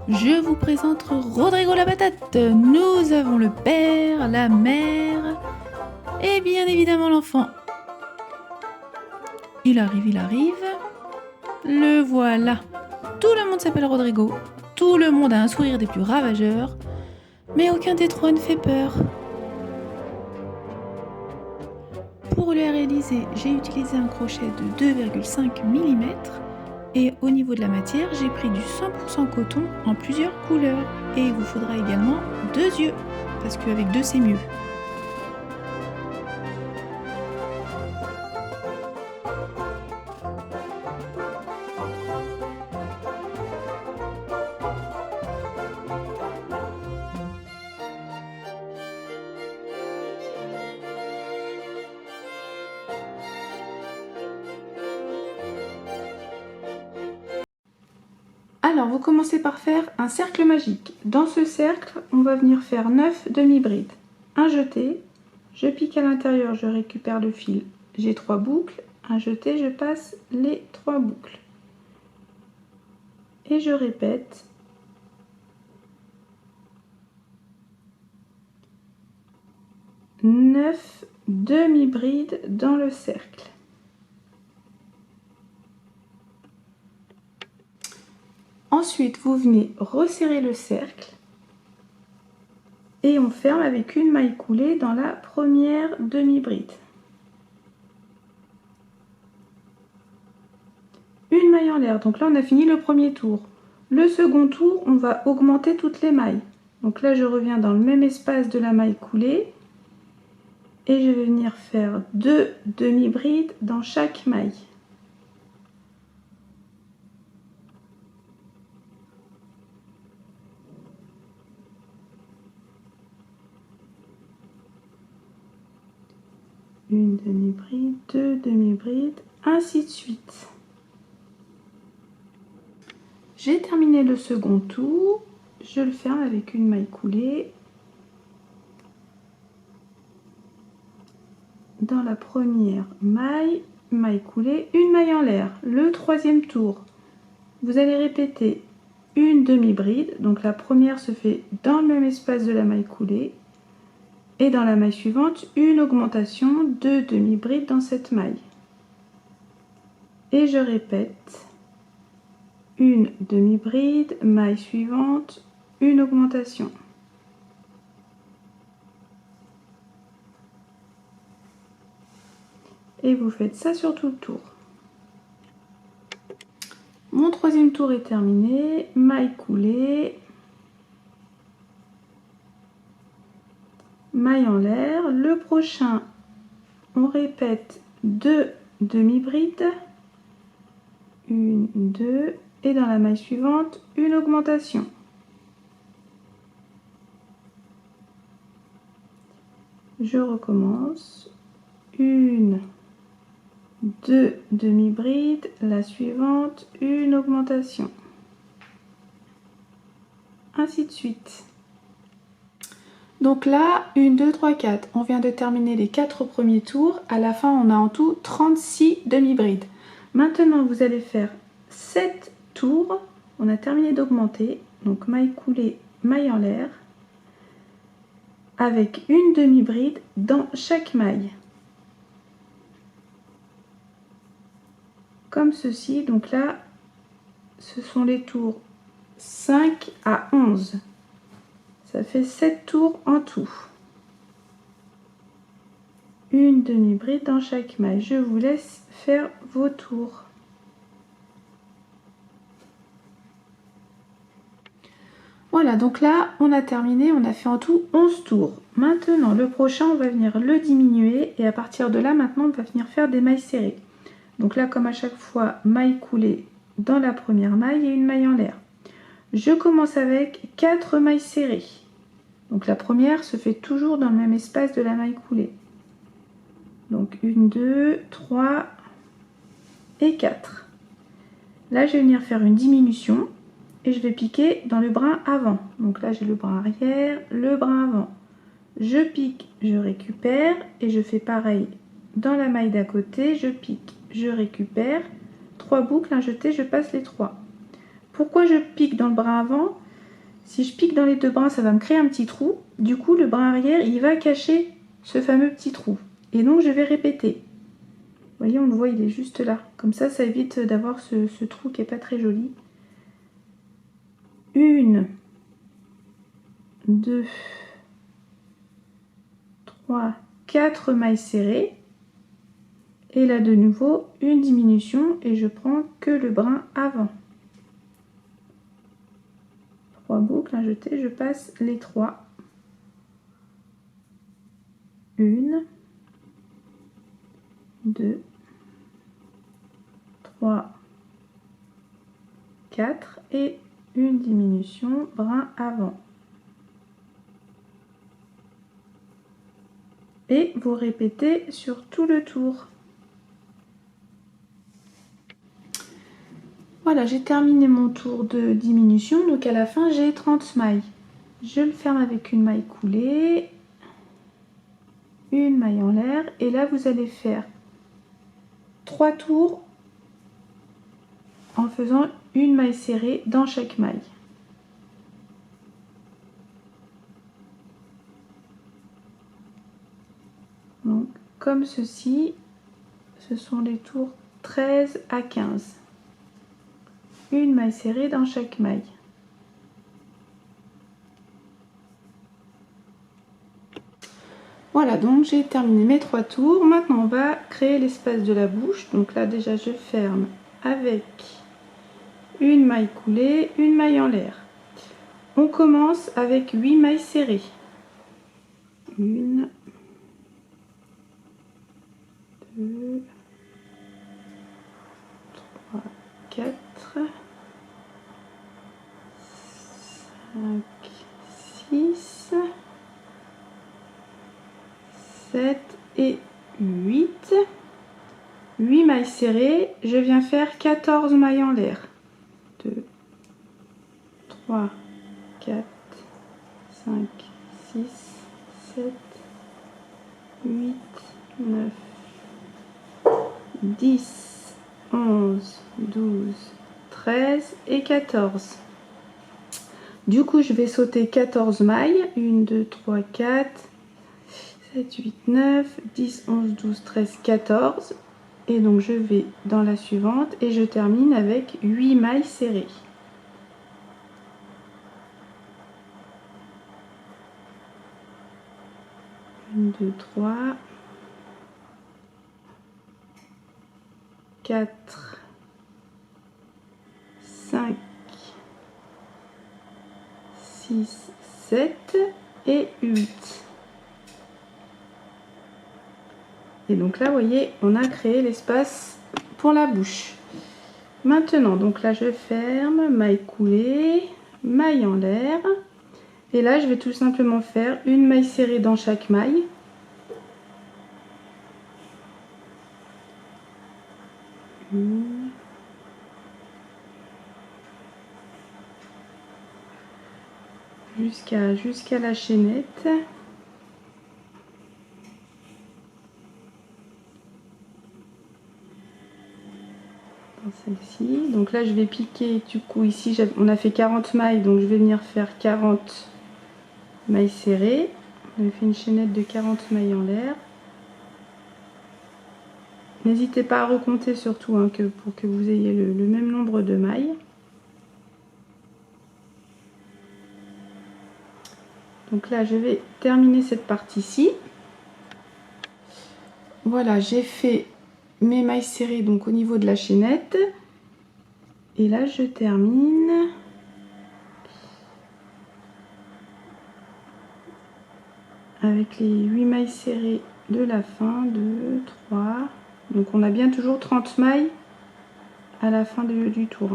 Je vous présente Rodrigo la patate. Nous avons le père, la mère et bien évidemment l'enfant. Il arrive. Le voilà. Tout le monde s'appelle Rodrigo. Tout le monde a un sourire des plus ravageurs. Mais aucun des trois ne fait peur. Pour le réaliser, j'ai utilisé un crochet de 2,5 mm. Et au niveau de la matière, j'ai pris du 100% coton en plusieurs couleurs. Et il vous faudra également 2 yeux, parce qu'avec 2 c'est mieux. Alors, vous commencez par faire un cercle magique. Dans ce cercle, on va venir faire 9 demi-brides. Un jeté, je pique à l'intérieur, je récupère le fil. J'ai 3 boucles, un jeté, je passe les 3 boucles. Et je répète. Neuf demi-brides dans le cercle. Ensuite, vous venez resserrer le cercle et on ferme avec une maille coulée dans la première demi-bride. Une maille en l'air, donc là on a fini le premier tour. Le second tour, on va augmenter toutes les mailles. Donc là je reviens dans le même espace de la maille coulée et je vais venir faire 2 demi-brides dans chaque maille. Une demi-bride, 2 demi-brides, ainsi de suite. J'ai terminé le second tour, je le ferme avec une maille coulée. Dans la première maille, maille coulée, une maille en l'air. Le troisième tour, vous allez répéter une demi-bride. Donc la première se fait dans le même espace de la maille coulée. Et dans la maille suivante, une augmentation de demi-bride dans cette maille. Et je répète. Une demi-bride, maille suivante, une augmentation. Et vous faites ça sur tout le tour. Mon troisième tour est terminé, maille coulée, maille en l'air. Le prochain, on répète 2 demi-brides, 1, 2, et dans la maille suivante, une augmentation. Je recommence, 1, 2 demi-brides, la suivante, une augmentation. Ainsi de suite. Donc là, 1, 2, 3, 4. On vient de terminer les 4 premiers tours. À la fin, on a en tout 36 demi-brides. Maintenant, vous allez faire 7 tours. On a terminé d'augmenter. Donc maille coulée, maille en l'air. Avec une demi-bride dans chaque maille. Comme ceci. Donc là, ce sont les tours 5 à 11. Ça fait 7 tours en tout. Une demi-bride dans chaque maille. Je vous laisse faire vos tours. Voilà, donc là, on a terminé. On a fait en tout 11 tours. Maintenant, le prochain, on va venir le diminuer. Et à partir de là, maintenant, on va venir faire des mailles serrées. Donc là, comme à chaque fois, maille coulée dans la première maille et une maille en l'air. Je commence avec 4 mailles serrées. Donc la première se fait toujours dans le même espace de la maille coulée. Donc 1, 2, 3 et 4. Là, je vais venir faire une diminution et je vais piquer dans le brin avant. Donc là, j'ai le brin arrière, le brin avant. Je pique, je récupère et je fais pareil dans la maille d'à côté. Je pique, je récupère. 3 boucles, un jeté, je passe les 3. Pourquoi je pique dans le brin avant? Si je pique dans les deux brins, ça va me créer un petit trou. Du coup, le brin arrière, il va cacher ce fameux petit trou. Et donc, je vais répéter. Vous voyez, on le voit, il est juste là. Comme ça évite d'avoir ce trou qui n'est pas très joli. 1, 2, 3, 4 mailles serrées. Et là, de nouveau, une diminution et je prends que le brin avant. 3 boucles, un jeté, je passe les 3. 1, 2, 3, 4 et une diminution, brin avant. Et vous répétez sur tout le tour. Voilà, j'ai terminé mon tour de diminution, donc à la fin j'ai 30 mailles. Je le ferme avec une maille coulée, une maille en l'air, et là vous allez faire 3 tours en faisant une maille serrée dans chaque maille. Donc comme ceci, ce sont les tours 13 à 15. Une maille serrée dans chaque maille. Voilà, donc j'ai terminé mes 3 tours. Maintenant on va créer l'espace de la bouche. Donc là déjà je ferme avec une maille coulée, une maille en l'air. On commence avec 8 mailles serrées. 1, 2, 3, 4, 5, 6, 7 et 8. 8 mailles serrées, je viens faire 14 mailles en l'air. 2, 3, 4, 5, 6, 7, 8, 9, 10, 11, 12, 13 et 14. Du coup, je vais sauter 14 mailles. 1, 2, 3, 4, 7, 8, 9, 10, 11, 12, 13, 14. Et donc, je vais dans la suivante et je termine avec 8 mailles serrées. 1, 2, 3, 4, 5, 6, 7 et 8. Et donc là, vous voyez, on a créé l'espace pour la bouche. Maintenant, donc là, je ferme, maille coulée, maille en l'air. Et là, je vais tout simplement faire une maille serrée dans chaque maille. Jusqu'à la chaînette. Celle-ci, donc là je vais piquer, du coup ici on a fait 40 mailles, donc je vais venir faire 40 mailles serrées. On a fait une chaînette de 40 mailles en l'air. N'hésitez pas à recompter surtout hein, pour que vous ayez le même nombre de mailles. Donc là je vais terminer cette partie-ci. Voilà, j'ai fait mes mailles serrées donc au niveau de la chaînette. Et là je termine avec les 8 mailles serrées de la fin. 2, 3. Donc on a bien toujours 30 mailles à la fin du tour.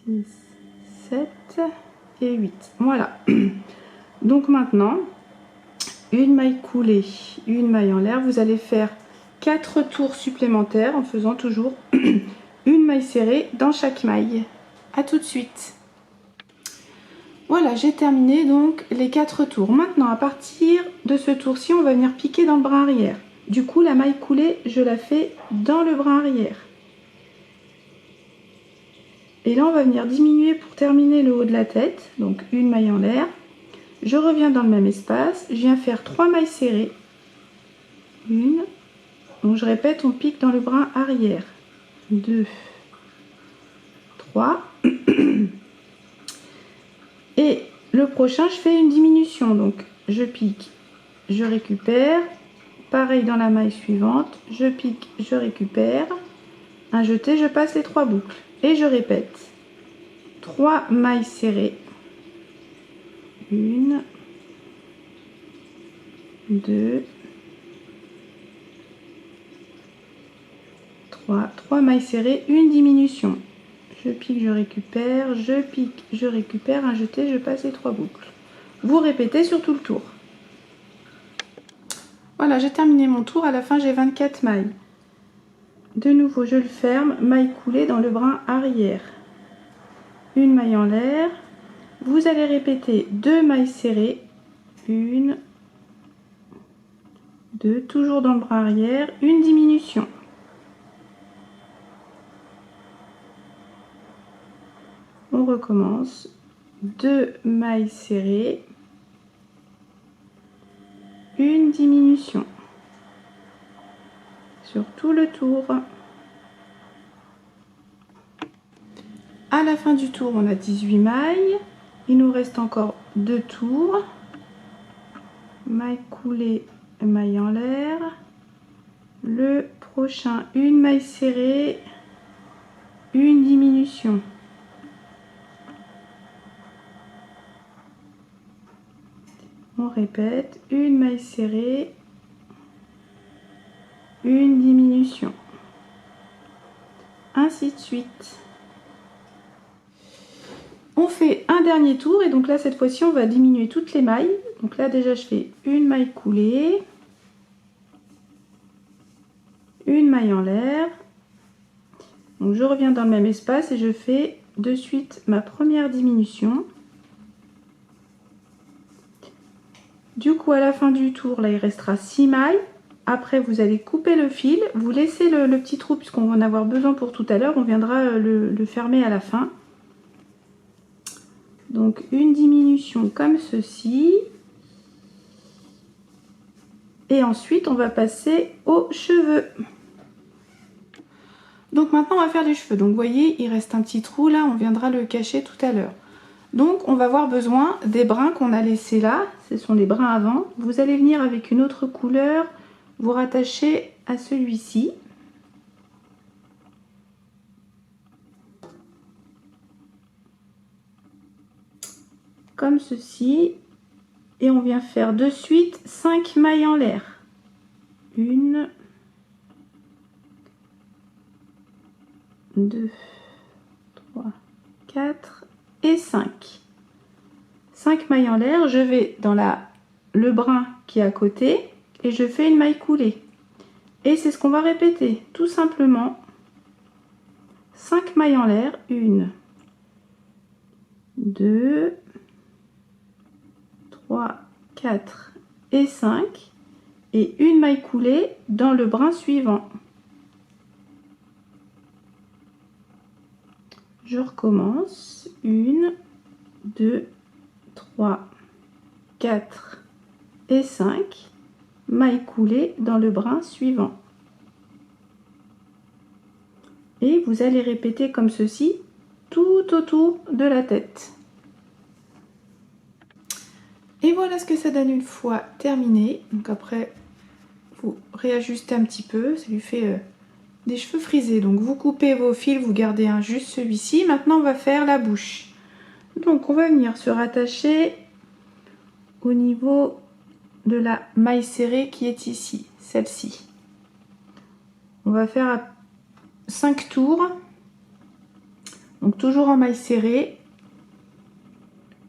6, 7 et 8. Voilà. Donc maintenant, une maille coulée, une maille en l'air. Vous allez faire 4 tours supplémentaires en faisant toujours une maille serrée dans chaque maille. A tout de suite. Voilà, j'ai terminé donc les 4 tours. Maintenant, à partir de ce tour-ci, on va venir piquer dans le bras arrière. Du coup, la maille coulée, je la fais dans le brin arrière. Et là, on va venir diminuer pour terminer le haut de la tête. Donc, une maille en l'air. Je reviens dans le même espace. Je viens faire 3 mailles serrées. Une. Donc, je répète, on pique dans le brin arrière. 2, 3. Et le prochain, je fais une diminution. Donc, je pique, je récupère. Pareil dans la maille suivante. Je pique, je récupère. Un jeté, je passe les 3 boucles. Et je répète. 3 mailles serrées. 1, 2, 3. 3 mailles serrées, une diminution. Je pique, je récupère, je pique, je récupère, un jeté, je passe les 3 boucles. Vous répétez sur tout le tour. Voilà, j'ai terminé mon tour. À la fin, j'ai 24 mailles. De nouveau, je le ferme, maille coulée dans le brin arrière. Une maille en l'air. Vous allez répéter 2 mailles serrées. 1, 2, toujours dans le brin arrière, une diminution. On recommence. 2 mailles serrées. Une diminution. Sur tout le tour. À la fin du tour, on a 18 mailles. Il nous reste encore 2 tours. Maille coulée, maille en l'air. Le prochain, une maille serrée, une diminution. On répète, une maille serrée, une diminution. Ainsi de suite. On fait un dernier tour et donc là cette fois-ci on va diminuer toutes les mailles. Donc là déjà je fais une maille coulée, une maille en l'air. Donc je reviens dans le même espace et je fais de suite ma première diminution. Du coup à la fin du tour là il restera 6 mailles. Après vous allez couper le fil, vous laissez le petit trou puisqu'on va en avoir besoin pour tout à l'heure, on viendra le fermer à la fin. Donc une diminution comme ceci. Et ensuite on va passer aux cheveux. Donc maintenant on va faire les cheveux. Donc vous voyez il reste un petit trou là, on viendra le cacher tout à l'heure. Donc on va avoir besoin des brins qu'on a laissés là, ce sont les brins avant. Vous allez venir avec une autre couleur, vous rattacher à celui-ci. Comme ceci. Et on vient faire de suite 5 mailles en l'air. 1, 2, 3, 4 et 5. 5 mailles en l'air, je vais dans le brin qui est à côté et je fais une maille coulée. Et c'est ce qu'on va répéter, tout simplement. 5 mailles en l'air, 1, 2, 3, 4 et 5. Et une maille coulée dans le brin suivant. Je recommence. 1, 2, 3, 4 et 5. Maille coulée dans le brin suivant. Et vous allez répéter comme ceci tout autour de la tête. Et voilà ce que ça donne une fois terminé. Donc après, vous réajustez un petit peu, ça lui fait des cheveux frisés. Donc vous coupez vos fils, vous gardez juste celui-ci. Maintenant on va faire la bouche. Donc on va venir se rattacher au niveau de la maille serrée qui est ici, celle-ci. On va faire 5 tours. Donc toujours en maille serrée.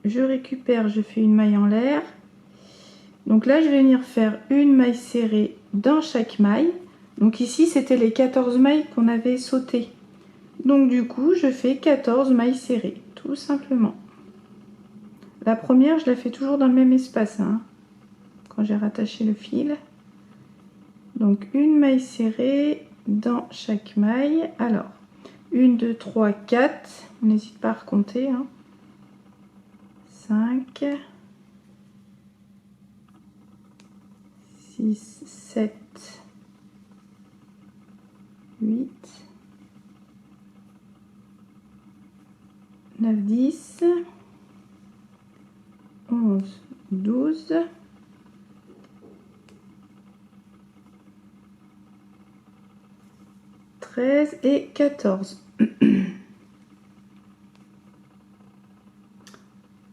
Je récupère, je fais une maille en l'air. Donc là je vais venir faire une maille serrée dans chaque maille. Donc ici c'était les 14 mailles qu'on avait sautées. Donc du coup je fais 14 mailles serrées, tout simplement. La première je la fais toujours dans le même espace, hein, quand j'ai rattaché le fil. Donc une maille serrée dans chaque maille. Alors 1, 2, 3, 4. On n'hésite pas à recompter. 5, 6, 7, 8, 9, 10, 11, 12, 13 et 14.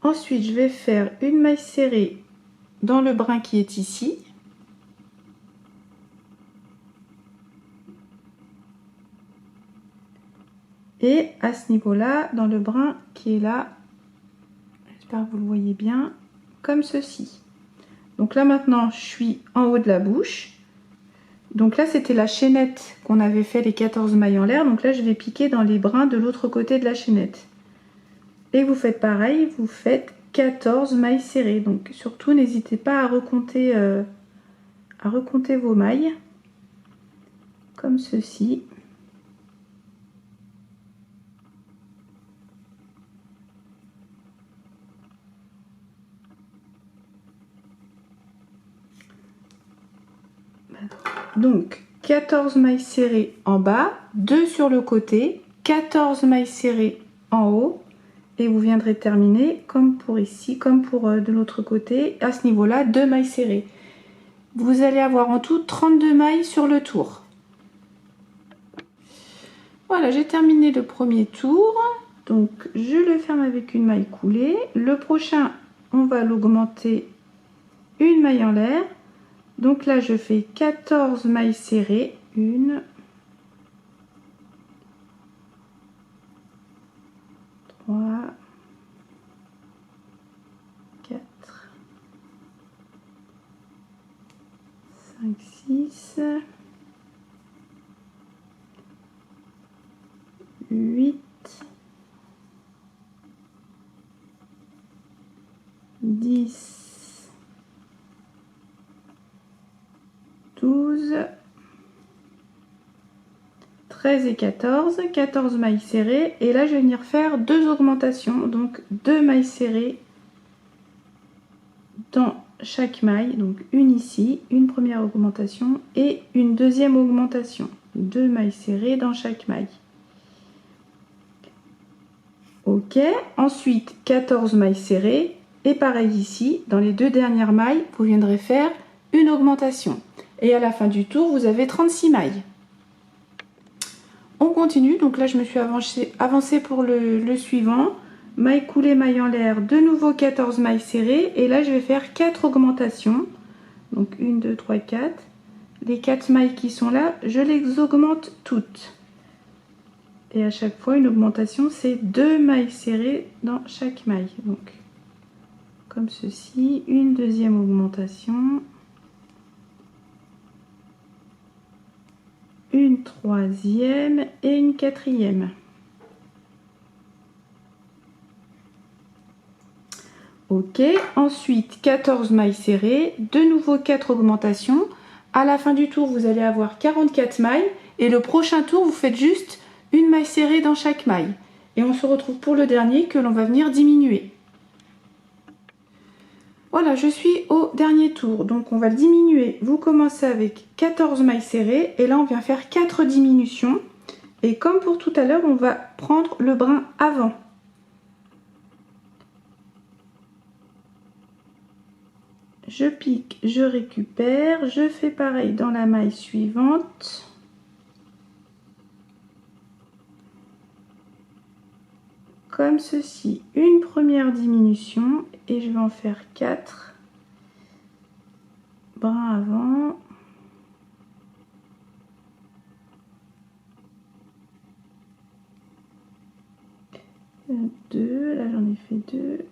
Ensuite, je vais faire une maille serrée dans le brin qui est ici. Et à ce niveau-là, dans le brin qui est là, j'espère que vous le voyez bien, comme ceci. Donc là maintenant, je suis en haut de la bouche. Donc là, c'était la chaînette qu'on avait fait les 14 mailles en l'air. Donc là, je vais piquer dans les brins de l'autre côté de la chaînette. Et vous faites pareil, vous faites 14 mailles serrées. Donc surtout, n'hésitez pas à recompter vos mailles, comme ceci. Donc 14 mailles serrées en bas, 2 sur le côté, 14 mailles serrées en haut, et vous viendrez terminer comme pour ici, comme pour de l'autre côté, à ce niveau-là, 2 mailles serrées. Vous allez avoir en tout 32 mailles sur le tour. Voilà, j'ai terminé le premier tour, donc je le ferme avec une maille coulée. Le prochain, on va l'augmenter une maille en l'air. Donc là, je fais 14 mailles serrées. 1, 3, 4, 5, 6, 8, 10, 12, 13 et 14, 14 mailles serrées. Et là, je vais venir faire 2 augmentations, donc 2 mailles serrées dans chaque maille. Donc une ici, une première augmentation et une deuxième augmentation. 2 mailles serrées dans chaque maille. Ok, ensuite 14 mailles serrées. Et pareil ici, dans les 2 dernières mailles, vous viendrez faire une augmentation. Et à la fin du tour, vous avez 36 mailles. On continue, donc là je me suis avancée pour le suivant. Maille coulée, maille en l'air, de nouveau 14 mailles serrées. Et là je vais faire 4 augmentations. Donc 1, 2, 3, 4. Les 4 mailles qui sont là, je les augmente toutes. Et à chaque fois, une augmentation, c'est 2 mailles serrées dans chaque maille. Donc, comme ceci, une deuxième augmentation. Une troisième et une quatrième. Ok, ensuite 14 mailles serrées, de nouveau 4 augmentations. À la fin du tour, vous allez avoir 44 mailles et le prochain tour, vous faites juste une maille serrée dans chaque maille. Et on se retrouve pour le dernier que l'on va venir diminuer. Voilà, je suis au dernier tour, donc on va le diminuer. Vous commencez avec 14 mailles serrées et là on vient faire 4 diminutions. Et comme pour tout à l'heure, on va prendre le brin avant. Je pique, je récupère, je fais pareil dans la maille suivante. Comme ceci, une première diminution et je vais en faire 4 brins avant. Deux, là j'en ai fait 2.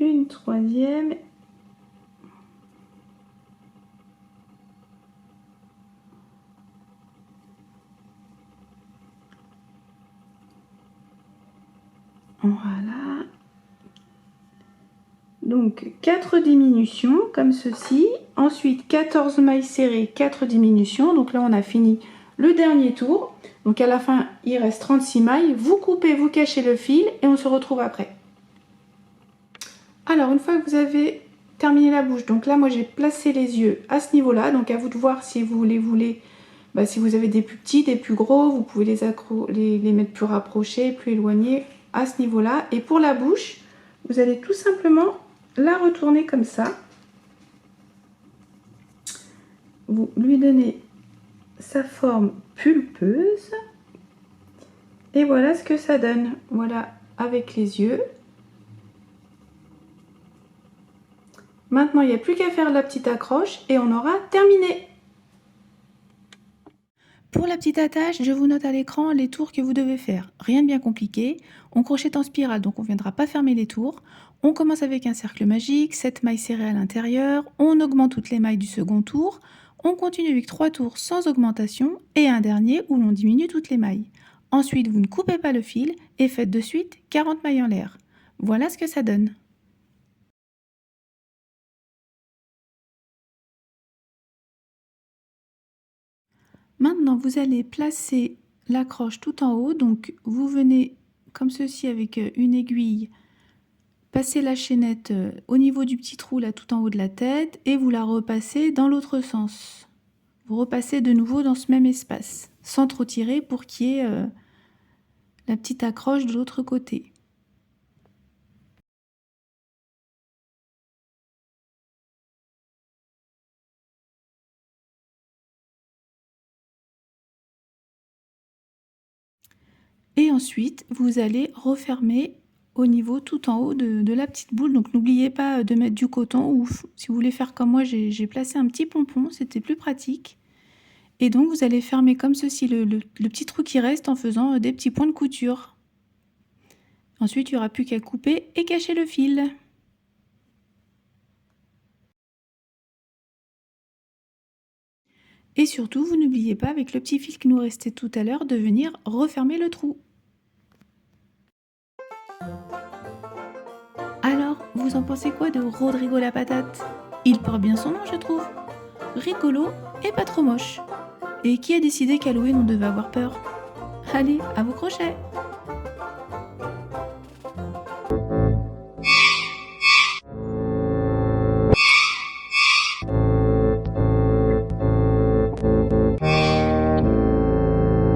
Une troisième. Voilà. Donc 4 diminutions comme ceci. Ensuite 14 mailles serrées, 4 diminutions. Donc là on a fini le dernier tour. Donc à la fin il reste 36 mailles. Vous coupez, vous cachez le fil et on se retrouve après. Alors une fois que vous avez terminé la bouche, donc là moi j'ai placé les yeux à ce niveau là. Donc à vous de voir si vous les voulez. Si vous avez des plus petits, des plus gros, vous pouvez les mettre plus rapprochés, plus éloignés à ce niveau là. Et pour la bouche, vous allez tout simplement la retourner comme ça. Vous lui donnez sa forme pulpeuse. Et voilà ce que ça donne. Voilà avec les yeux. Maintenant, il n'y a plus qu'à faire la petite accroche et on aura terminé. Pour la petite attache, je vous note à l'écran les tours que vous devez faire. Rien de bien compliqué. On crochette en spirale, donc on ne viendra pas fermer les tours. On commence avec un cercle magique, 7 mailles serrées à l'intérieur. On augmente toutes les mailles du second tour. On continue avec 3 tours sans augmentation et un dernier où l'on diminue toutes les mailles. Ensuite, vous ne coupez pas le fil et faites de suite 40 mailles en l'air. Voilà ce que ça donne. Maintenant, vous allez placer l'accroche tout en haut. Donc, vous venez comme ceci avec une aiguille, passer la chaînette au niveau du petit trou là tout en haut de la tête et vous la repassez dans l'autre sens. Vous repassez de nouveau dans ce même espace, sans trop tirer pour qu'il y ait la petite accroche de l'autre côté. Et ensuite, vous allez refermer au niveau tout en haut de la petite boule. Donc n'oubliez pas de mettre du coton ou si vous voulez faire comme moi, j'ai placé un petit pompon, c'était plus pratique. Et donc vous allez fermer comme ceci le petit trou qui reste en faisant des petits points de couture. Ensuite, il n'y aura plus qu'à couper et cacher le fil. Et surtout, vous n'oubliez pas avec le petit fil qui nous restait tout à l'heure de venir refermer le trou. Alors, vous en pensez quoi de Rodrigo la patate? Il porte bien son nom, je trouve. Rigolo et pas trop moche. Et qui a décidé qu'Halloween on devait avoir peur? Allez, à vos crochets!